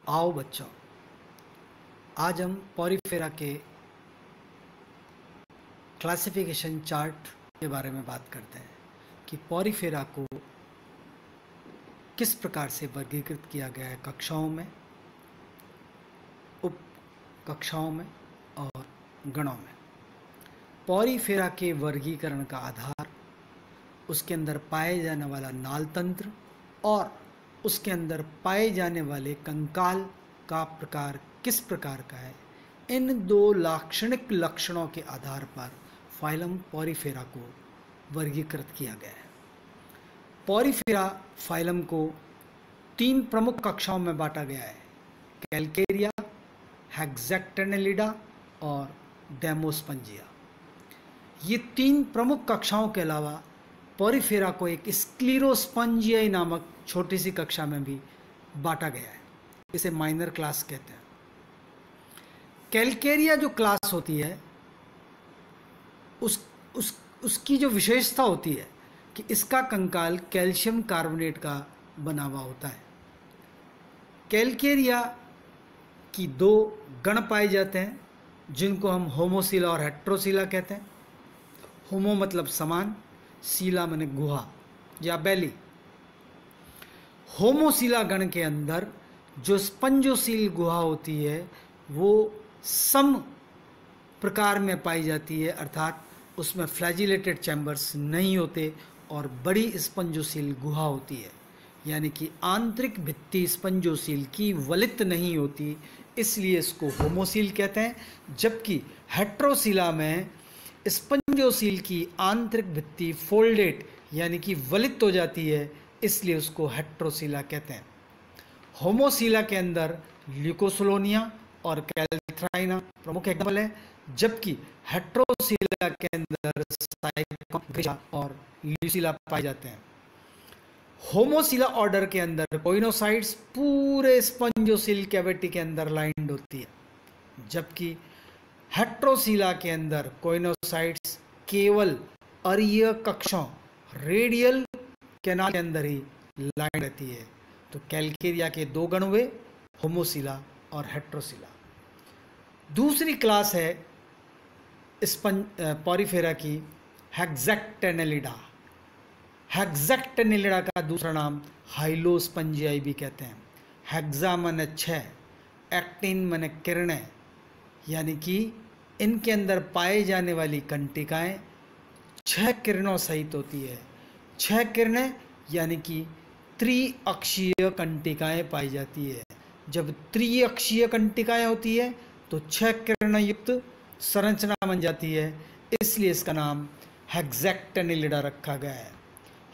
आओ बच्चों, आज हम पॉरीफेरा के क्लासिफिकेशन चार्ट के बारे में बात करते हैं कि पॉरीफेरा को किस प्रकार से वर्गीकृत किया गया है कक्षाओं में, उप कक्षाओं में और गणों में। पॉरीफेरा के वर्गीकरण का आधार उसके अंदर पाए जाने वाला नाल तंत्र और उसके अंदर पाए जाने वाले कंकाल का प्रकार किस प्रकार का है, इन दो लाक्षणिक लक्षणों के आधार पर फाइलम पॉरीफेरा को वर्गीकृत किया गया है। पॉरीफेरा फाइलम को तीन प्रमुख कक्षाओं में बांटा गया है: कैलकेरिया, हेक्सैक्टिनेलिडा और डेमोस्पंजिया। ये तीन प्रमुख कक्षाओं के अलावा पॉरीफेरा को एक स्क्लीरोस्पंजियाई नामक छोटी सी कक्षा में भी बांटा गया है। इसे माइनर क्लास कहते हैं। कैलकेरिया जो क्लास होती है उसकी जो विशेषता होती है कि इसका कंकाल कैल्शियम कार्बोनेट का बना हुआ होता है। कैलकेरिया की दो गण पाए जाते हैं जिनको हम होमोसीला और हेट्रोसीला कहते हैं। होमो मतलब समान, सीला माने गुहा या बैली। होमोसीला गण के अंदर जो स्पंजोसील गुहा होती है वो सम प्रकार में पाई जाती है, अर्थात उसमें फ्लैजिलेटेड चैम्बर्स नहीं होते और बड़ी स्पंजोसील गुहा होती है, यानी कि आंतरिक भित्ति स्पंजोसील की वलित नहीं होती, इसलिए इसको होमोसील कहते हैं। जबकि हेट्रोसीला में स्पंजोसील की आंतरिक भित्ति फोल्डेड यानी कि वलित हो जाती है, इसलिए उसको हेट्रोसीला कहते हैं। होमोसीला के अंदर ल्यूकोसोलोनिया और कैल्थ्राइना प्रमुख एग्जाम्पल है, जबकि हेट्रोसीला के अंदर साइकोन और ल्यूसीला पाए जाते हैं। होमोसीला ऑर्डर के अंदर कोइनोसाइट्स पूरे स्पंजोसील कैविटी के अंदर लाइंड होती है, जबकि हेट्रोसीला के अंदर कोइनोसाइट्स केवल अरीय कक्षों रेडियल कैनाल के अंदर ही लाइंड रहती है। तो कैलकेरिया के दो गण हुए, होमोसीला और हेट्रोसीला। दूसरी क्लास है पॉरीफेरा की हेक्सैक्टिनेलिडा। हेक्सैक्टिनेलिडा का दूसरा नाम हाइलोस्पंजियाई भी कहते हैं। हेक्सा माने 6, एक्टिन माने किरणें, यानी कि इनके अंदर पाए जाने वाली कंटिकाएं 6 किरणों सहित होती है। 6 किरणें यानी कि त्रिअक्षीय कंटिकाएं पाई जाती है। जब त्रिअक्षीय कंटिकाएं होती है तो 6 किरण युक्त संरचना बन जाती है, इसलिए इसका नाम हेक्सैक्टिनेलिडा रखा गया है।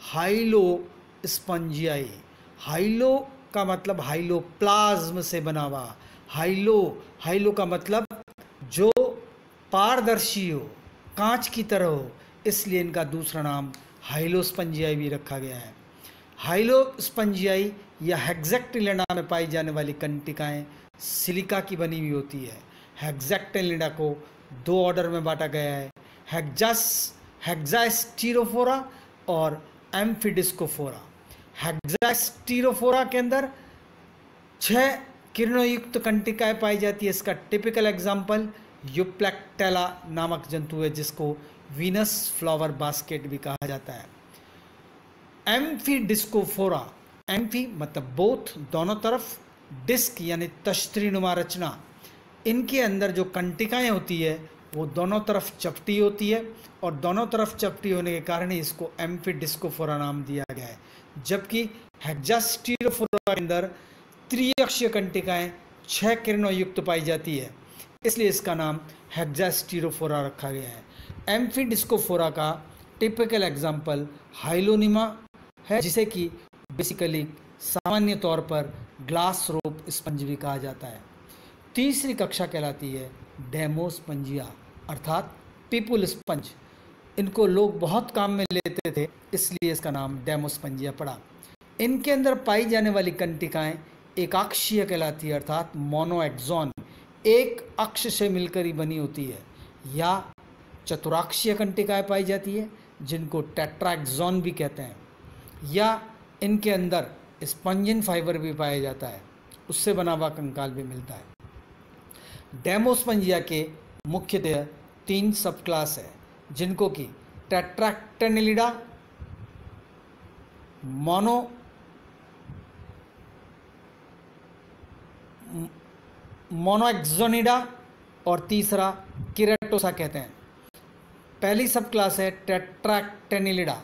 हाइलोस्पंजियाई, हाइलो का मतलब हाइलोप्लाज्म से बना हुआ, हाइलो का मतलब जो पारदर्शी हो, कांच की तरह हो, इसलिए इनका दूसरा नाम हाइलोस्पंजियाई भी रखा गया है। हाइलोस्पंजियाई या हेक्सैक्टिनेलिडा में पाई जाने वाली कंटिकाएं सिलिका की बनी हुई होती है। हेक्सैक्टिनेलिडा को दो ऑर्डर में बांटा गया है: हेक्सास्टीरोफोरा और एम्फिडिस्कोफोरा। हेक्सास्टीरोफोरा के अंदर 6 किरणों युक्त कंटिकाएं पाई जाती है। इसका टिपिकल एग्जाम्पल यूप्लेक्टेला नामक जंतु है, जिसको वीनस फ्लावर बास्केट भी कहा जाता है। एम्फिडिस्कोफोरा, एम्फी मतलब बोथ, दोनों तरफ, डिस्क यानी तश्तरीनुमा रचना। इनके अंदर जो कंटिकाएं होती है वो दोनों तरफ चपटी होती है और दोनों तरफ चपटी होने के कारण ही इसको एम्फिडिस्कोफोरा नाम दिया गया है। जबकि हेक्सास्टीरोफोरा के अंदर त्रिअक्षीय कंटिकाएं 6 किरणों युक्त पाई जाती है, इसलिए इसका नाम हेक्सास्टीरोफोरा रखा गया है। एम्फिडिस्कोफोरा का टिपिकल एग्जाम्पल हाइलोनिमा है, जिसे कि बेसिकली सामान्य तौर पर ग्लास रोप स्पंज भी कहा जाता है। तीसरी कक्षा कहलाती है डेमोस्पंजिया, अर्थात पीपुल स्पंज। इनको लोग बहुत काम में लेते थे, इसलिए इसका नाम डेमोस्पंजिया पड़ा। इनके अंदर पाई जाने वाली कंटिकाएं एकाक्षीय कहलाती है, अर्थात मोनोएक्सॉन, एक अक्ष से मिलकर ही बनी होती है, या चतुराक्षीय कंटिकाएं पाई जाती है जिनको टेट्राएक्सॉन भी कहते हैं, या इनके अंदर स्पंजिन फाइबर भी पाया जाता है। उससे बना हुआ कंकाल भी मिलता है। डेमोस्पंजिया के मुख्यतः 3 सब क्लास है, जिनको कि टेट्राक्टेनिलिडा, मोनोएक्सोनिडा और तीसरा किरेटोसा कहते हैं। पहली सब क्लास है टेट्राक्टेनिलिडा।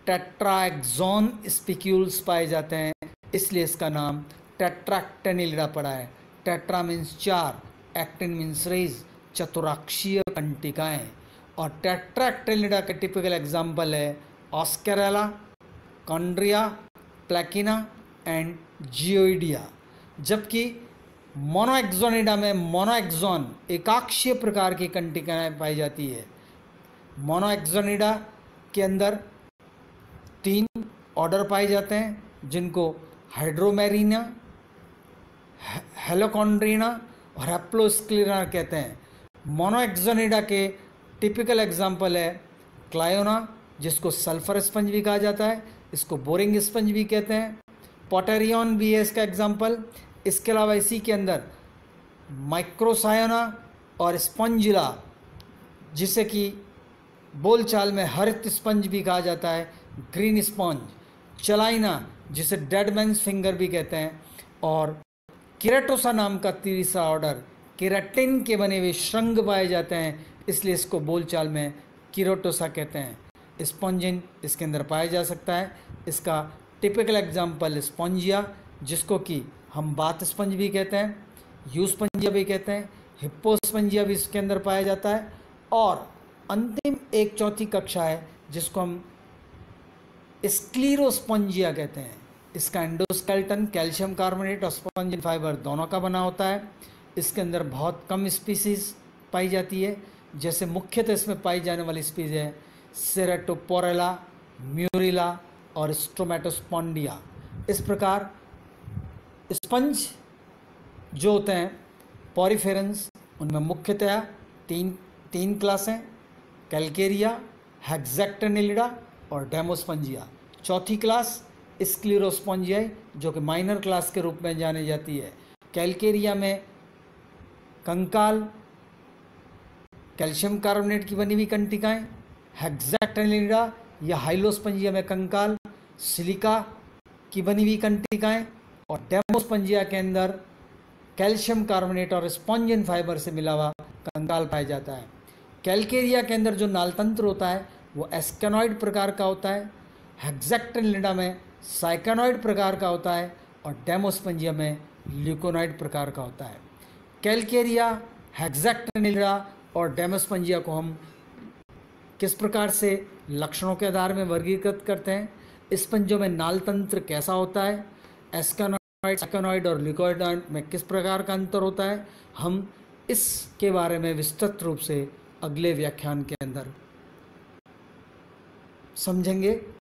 टेट्राएक्सोन स्पिक्यूल्स पाए जाते हैं, इसलिए इसका नाम टेट्राक्टेनिलिडा पड़ा है। Tetra means 4, actin means rays, चतुराक्षीय कंटिकाएं। और टेट्राक्टेनिलिडा के टिपिकल एग्जाम्पल है ऑस्केरेला, कॉन्ड्रिया, प्लेकिना एंड जियोइडिया। जबकि मोनोएक्सोनिडा में मोनोएक्सोन एकाक्षीय प्रकार की कंटिकाएं पाई जाती है। मोनोएक्सोनिडा के अंदर 3 ऑर्डर पाए जाते हैं, जिनको हाइड्रोमेरिना, हेलोकॉन्ड्रिना और हैप्लोस्क्लेरा कहते हैं। मोनोएक्सोनिडा के टिपिकल एग्जाम्पल है क्लायोना, जिसको सल्फर स्पंज भी कहा जाता है, इसको बोरिंग स्पंज भी कहते हैं। पोटेरियन भी है इसका एग्जाम्पल। इसके अलावा इसी के अंदर माइक्रोसायोना और स्पंजिला, जिसे कि बोलचाल में हरित स्पंज भी कहा जाता है, ग्रीन स्पंज, चलाइना, जिसे डेड मैन्स फिंगर भी कहते हैं, और किरेटोसा नाम का तीसरा ऑर्डर केराटिन के बने हुए श्रृंग पाए जाते हैं, इसलिए इसको बोलचाल में किरेटोसा कहते हैं। स्पंजिन इसके अंदर पाया जा सकता है। इसका टिपिकल एग्जाम्पल स्पंजिया, जिसको कि हम बात स्पंज भी कहते हैं, यूस्पंजिया भी कहते हैं, हिप्पोस्पंजिया भी इसके अंदर पाया जाता है। और अंतिम एक चौथी कक्षा है जिसको हम स्क्लीरोस्पंजिया कहते हैं। इसका एंडोस्केलेटन कैल्शियम कार्बोनेट और स्पंजिन फाइबर दोनों का बना होता है। इसके अंदर बहुत कम स्पीसीज पाई जाती है। जैसे मुख्यतः इसमें पाई जाने वाली स्पीसीज है सेरेटोपोरेला, म्यूरिला और स्ट्रोमेटोस्पोंडिया। इस प्रकार स्पंज जो होते हैं पॉरीफेरेंस, उनमें मुख्यतः तीन क्लास हैं, कैलकेरिया, हेक्सेक्टेनिलिडा और डेमोस्पंजिया। चौथी क्लास स्क्लेरोस्पंजिया, जो कि माइनर क्लास के रूप में जानी जाती है। कैलकेरिया में कंकाल, कैल्शियम कार्बोनेट की बनी हुई कंटिकाएं, हेक्सेक्टेनिलिडा या हाइलोस्पंजिया में कंकाल, सिलिका की बनी हुई कंटिकाएं, और डेमोस्पंजिया के अंदर कैल्शियम कार्बोनेट और स्पंजिन फाइबर से मिला हुआ कंकाल पाया जाता है। कैलकेरिया के अंदर जो नालतंत्र होता है वो एस्केनॉइड प्रकार का होता है, हेक्सेक्टेनिलिडा में साइकेनॉइड प्रकार का होता है और डेमोस्पंजिया में ल्यूकोनॉइड प्रकार का होता है। कैलकेरिया, हेक्सेक्टेनिलिडा और डेमोस्पंजिया को हम किस प्रकार से लक्षणों के आधार में वर्गीकृत करते हैं, स्पंजों में नालतंत्र कैसा होता है, एस्केनॉइड, साइकेनॉइड और ल्यूकोनॉइड में किस प्रकार का अंतर होता है, हम इसके बारे में विस्तृत रूप से अगले व्याख्यान के अंदर समझेंगे।